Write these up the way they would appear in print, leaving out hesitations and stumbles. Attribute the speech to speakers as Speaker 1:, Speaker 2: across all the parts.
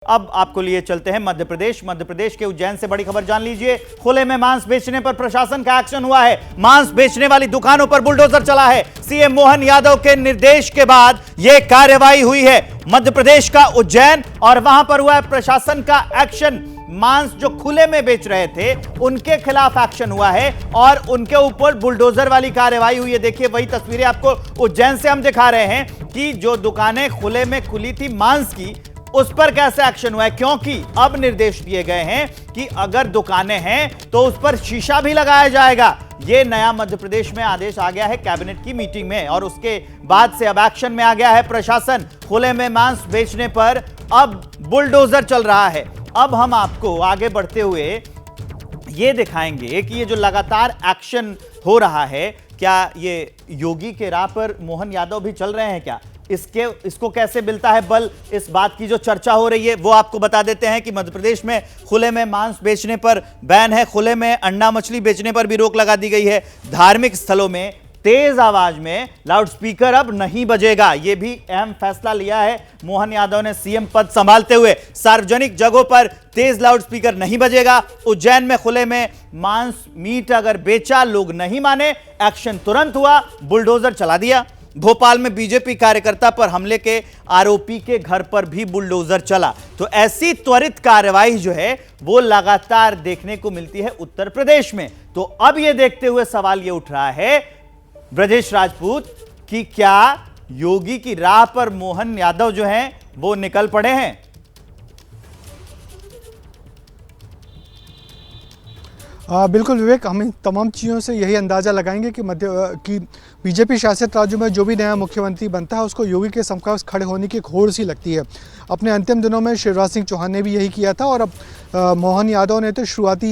Speaker 1: अब आपको लिए चलते हैं मध्य प्रदेश के उज्जैन से बड़ी खबर जान लीजिए। खुले में मांस बेचने पर प्रशासन का एक्शन हुआ है। मांस बेचने वाली दुकानों पर बुलडोजर चला है। सीएम मोहन यादव के निर्देश के बाद यह कार्रवाई हुई है। मध्य प्रदेश का उज्जैन और वहां पर हुआ है प्रशासन का एक्शन। मांस जो खुले में बेच रहे थे उनके खिलाफ एक्शन हुआ है और उनके ऊपर बुलडोजर वाली कार्रवाई हुई है। देखिए वही तस्वीरें आपको उज्जैन से हम दिखा रहे हैं कि जो दुकानें खुले में खुली थी मांस की, उस पर कैसे एक्शन हुआ है, क्योंकि अब निर्देश दिए गए हैं कि अगर दुकानें हैं तो उस पर शीशा भी लगाया जाएगा। यह नया मध्य प्रदेश में आदेश आ गया है कैबिनेट की मीटिंग में और उसके बाद से अब एक्शन में आ गया है प्रशासन। खुले में मांस बेचने पर अब बुलडोजर चल रहा है। अब हम आपको आगे बढ़ते हुए यह दिखाएंगे कि ये जो लगातार एक्शन हो रहा है, क्या ये योगी के राह पर मोहन यादव भी चल रहे हैं क्या? इसको कैसे मिलता है बल, इस बात की जो चर्चा हो रही है वो आपको बता देते हैं कि मध्य प्रदेश में खुले में मांस बेचने पर बैन है। खुले में अंडा मछली बेचने पर भी रोक लगा दी गई है। धार्मिक स्थलों में तेज आवाज में लाउडस्पीकर अब नहीं बजेगा। यह भी अहम फैसला लिया है मोहन यादव ने सीएम पद संभालते हुए। सार्वजनिक जगहों पर तेज लाउडस्पीकर नहीं बजेगा। उज्जैन में खुले में मांस मीट अगर बेचा, लोग नहीं माने, एक्शन तुरंत हुआ, बुलडोजर चला दिया। भोपाल में बीजेपी कार्यकर्ता पर हमले के आरोपी के घर पर भी बुलडोजर चला। तो ऐसी त्वरित कार्रवाई जो है वो लगातार देखने को मिलती है उत्तर प्रदेश में। तो अब यह देखते हुए सवाल यह उठ रहा है ब्रजेश राजपूत कि क्या योगी की राह पर मोहन यादव जो हैं वो निकल पड़े हैं?
Speaker 2: बिल्कुल विवेक, हम इन तमाम चीज़ों से यही अंदाज़ा लगाएंगे कि बीजेपी शासित राज्यों में जो भी नया मुख्यमंत्री बनता है उसको योगी के समकक्ष खड़े होने की एक होड़ सी लगती है। अपने अंतिम दिनों में शिवराज सिंह चौहान ने भी यही किया था और अब मोहन यादव ने तो शुरुआत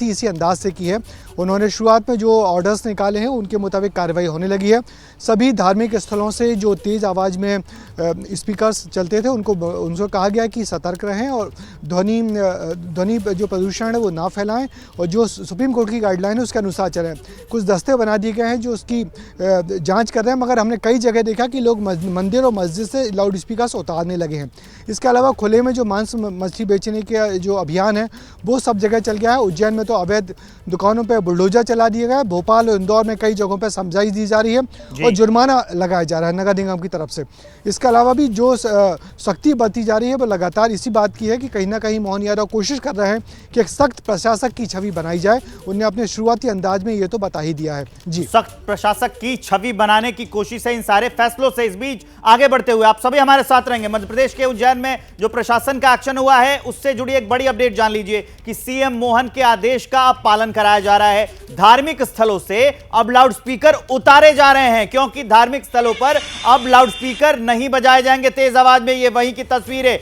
Speaker 2: ही इसी अंदाज से की है। उन्होंने शुरुआत में जो ऑर्डर्स निकाले हैं उनके मुताबिक कार्रवाई होने लगी है। सभी धार्मिक स्थलों से जो तेज़ आवाज़ में स्पीकर्स चलते थे उनको कहा गया कि सतर्क रहें और ध्वनि जो प्रदूषण है वो ना फैलाएं और जो सुप्रीम कोर्ट की गाइडलाइन है उसके अनुसार चलें। कुछ दस्ते बना दिए गए हैं जो उसकी जांच कर रहे हैं, मगर हमने कई जगह देखा कि लोग मंदिर और मस्जिद से लाउड स्पीकर्स उतारने लगे हैं। इसके अलावा खुले में जो मांस मछली बेचने के जो अभियान है वो सब जगह चल गया है। उज्जैन में तो अवैध दुकानों पर बुलडोजर चला दिया गया है। भोपाल और इंदौर में कई जगहों पर समझाइश दी जा रही है और जुर्माना लगाया जा रहा है नगर निगम की तरफ से। इसके अलावा भी जो सख्ती बरती जा रही है वो लगातार इसी बात की है कि कहीं ना कहीं मोहन यादव कोशिश कर रहे हैं कि एक सख्त प्रशासक की छवि बनाई जाए। उन्होंने अपने शुरुआती अंदाज में ये तो बता ही दिया है। जी,
Speaker 1: सख्त प्रशासक की छवि बनाने की कोशिश है इन सारे फैसलों से। इस बीच आगे बढ़ते हुए आप सभी हमारे साथ रहेंगे। मध्य प्रदेश के उज्जैन में जो प्रशासन का एक्शन हुआ है उससे जुड़ी एक बड़ी अपडेट जान लीजिए कि सीएम मोहन के आदेश का अब पालन कराया जा रहा है। धार्मिक स्थलों से अब लाउडस्पीकर उतारे जा रहे हैं, क्योंकि धार्मिक स्थलों पर अब लाउडस्पीकर नहीं बजाए जाएंगे तेज आवाज में। ये वहीं की तस्वीरें,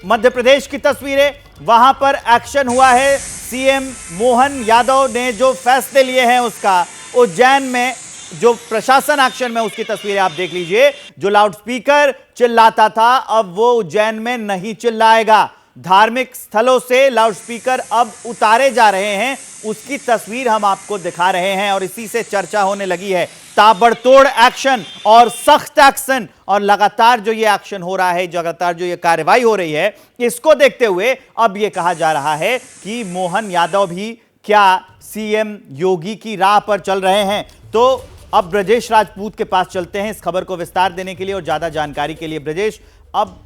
Speaker 1: मध्य प्रदेश की तस्वीरें, वहां पर एक्शन हुआ है। सीएम मोहन यादव ने जो फैसले लिए हैं उसका उज्जैन में जो प्रशासन एक्शन में उसकी तस्वीरें आप देख लीजिए। जो लाउडस्पीकर चिल्लाता था अब वो उज्जैन में नहीं चिल्लाएगा। धार्मिक स्थलों से लाउडस्पीकर अब उतारे जा रहे हैं, उसकी तस्वीर हम आपको दिखा रहे हैं और इसी से चर्चा होने लगी है। ताबड़तोड़ एक्शन और सख्त एक्शन, और लगातार जो ये एक्शन हो रहा है, लगातार जो ये कार्रवाई हो रही है, इसको देखते हुए अब ये कहा जा रहा है कि मोहन यादव भी क्या सीएम योगी की राह पर चल रहे हैं। तो अब ब्रजेश राजपूत के पास चलते हैं इस खबर को विस्तार देने के लिए और ज्यादा जानकारी के लिए। ब्रजेश, अब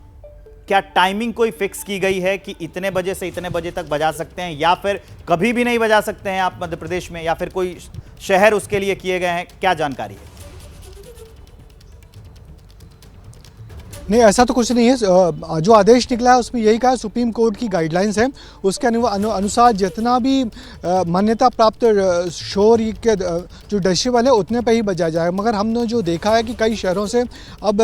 Speaker 1: क्या टाइमिंग कोई फिक्स की गई है कि इतने बजे से इतने बजे तक बजा सकते हैं या फिर कभी भी नहीं बजा सकते हैं आप मध्य प्रदेश में, या फिर कोई शहर उसके लिए किए गए हैं? क्या जानकारी है?
Speaker 2: नहीं, ऐसा तो कुछ नहीं है। जो आदेश निकला है उसमें यही कहा, सुप्रीम कोर्ट की गाइडलाइंस है उसके अनुसार जितना भी मान्यता प्राप्त शोर के जो डेसिबल है उतने पे ही बजाया जाए। मगर हमने जो देखा है कि कई शहरों से अब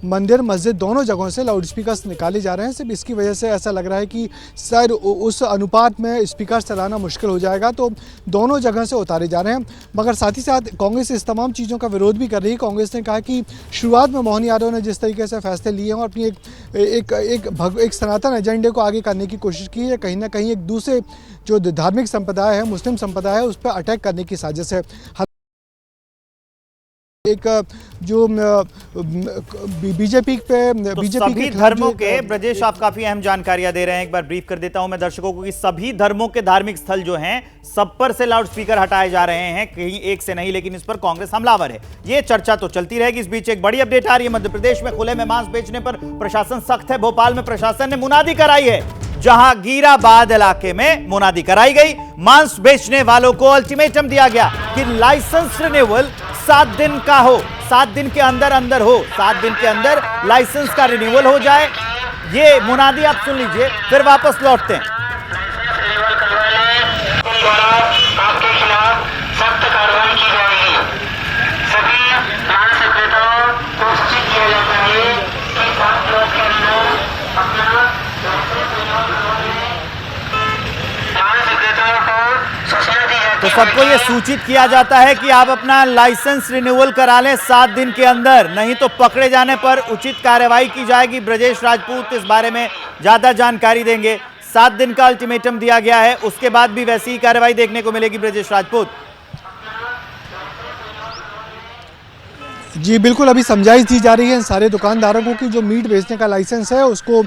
Speaker 2: मंदिर मस्जिद दोनों जगहों से लाउड स्पीकर्स निकाले जा रहे हैं। सिर्फ इसकी वजह से ऐसा लग रहा है कि शायद उस अनुपात में स्पीकर चलाना मुश्किल हो जाएगा, तो दोनों जगह से उतारे जा रहे हैं। मगर साथ ही साथ कांग्रेस इस तमाम चीज़ों का विरोध भी कर रही है। कांग्रेस ने कहा कि शुरुआत में मोहन यादव ने जिस तरीके से फैसले लिए हैं और अपनी एक सनातन एजेंडे को आगे करने की कोशिश की है, कहीं ना कहीं एक दूसरे जो धार्मिक संप्रदाय है, मुस्लिम संप्रदाय है, उस पर अटैक करने की साजिश है। एक जो बीजेपी पे
Speaker 1: तो
Speaker 2: बीजेपी
Speaker 1: सभी धर्मों के ब्रजेश आप काफी अहम जानकारियां दे रहे हैं। एक बार ब्रीफ कर देता हूं मैं दर्शकों को कि सभी धर्मों के धार्मिक स्थल जो हैं सब पर से लाउड स्पीकर हटाए जा रहे हैं, कहीं एक से नहीं, लेकिन इस पर कांग्रेस हमलावर है। ये चर्चा तो चलती रहेगी। इस बीच एक बड़ी अपडेट आ रही है। मध्य प्रदेश में खुले में मांस बेचने पर प्रशासन सख्त है। भोपाल में प्रशासन ने मुनादी कराई है। जहांगीराबाद इलाके में मुनादी कराई गई। मांस बेचने वालों को अल्टीमेटम दिया गया कि लाइसेंस रिन्यूअल 7 दिन का हो, 7 दिन के अंदर हो, 7 दिन के अंदर लाइसेंस का रिन्यूअल हो जाए। ये मुनादी आप सुन लीजिए, फिर वापस लौटते हैं।
Speaker 3: आपके खिलाफ सख्त कार्रवाई की जाएगी। सभी मांस विक्रेताओं को सूचित किया जाता है कि 7 लोग के अंदर अपना लाइसेंस रिन्यूअल करवाने मांस विक्रेताओं को सूचना दी जाती है।
Speaker 1: तो सबको ये सूचित किया जाता है कि आप अपना लाइसेंस रिन्यूअल करा लें 7 दिन के अंदर, नहीं तो पकड़े जाने पर उचित कार्रवाई की जाएगी। ब्रजेश राजपूत इस बारे में ज्यादा जानकारी देंगे। 7 दिन का अल्टीमेटम दिया गया है, उसके बाद भी वैसी ही कार्रवाई देखने को मिलेगी। ब्रजेश राजपूत
Speaker 2: जी बिल्कुल, अभी समझाइश दी जा रही है सारे दुकानदारों को कि जो मीट बेचने का लाइसेंस है उसको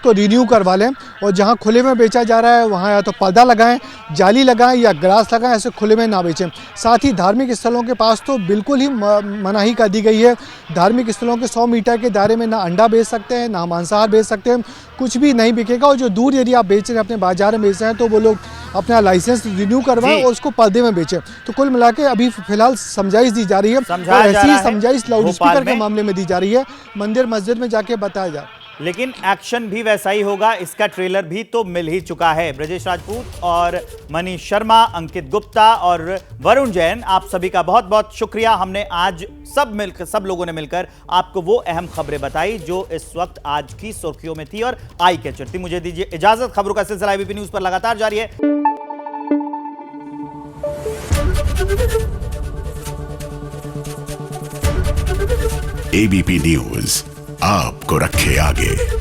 Speaker 2: रिन्यू करवा लें, और जहां खुले में बेचा जा रहा है वहां या तो पर्दा लगाएं, जाली लगाएं या ग्रास लगाएं, ऐसे खुले में ना बेचें। साथ ही धार्मिक स्थलों के पास तो बिल्कुल ही मनाही कर दी गई है। धार्मिक स्थलों के 100 मीटर के दायरे में ना अंडा बेच सकते हैं, ना मांसाहार बेच सकते हैं, कुछ भी नहीं बिकेगा। और जो दूर यदि आप बेच रहे हैं, अपने बाजार में बेच रहे हैं, तो वो लोग अपना लाइसेंस रिन्यू करवाएं और उसको पर्दे में बेचें। तो कुल मिला के अभी फिलहाल समझाइश दी जा रही है, और ऐसी समझाइश लाउड स्पीकर के मामले में दी जा रही है। मंदिर मस्जिद में जाके बताया जा,
Speaker 1: लेकिन एक्शन भी वैसा ही होगा। इसका ट्रेलर भी तो मिल ही चुका है। ब्रजेश राजपूत और मनीष शर्मा, अंकित गुप्ता और वरुण जैन, आप सभी का बहुत बहुत शुक्रिया। हमने आज सब लोगों ने मिलकर आपको वो अहम खबरें बताई जो इस वक्त आज की सुर्खियों में थी और आई कैचर थी। मुझे दीजिए इजाजत। खबरों का सिलसिला एबीपी न्यूज पर लगातार जारी है।
Speaker 4: एबीपी न्यूज आपको रखे आगे।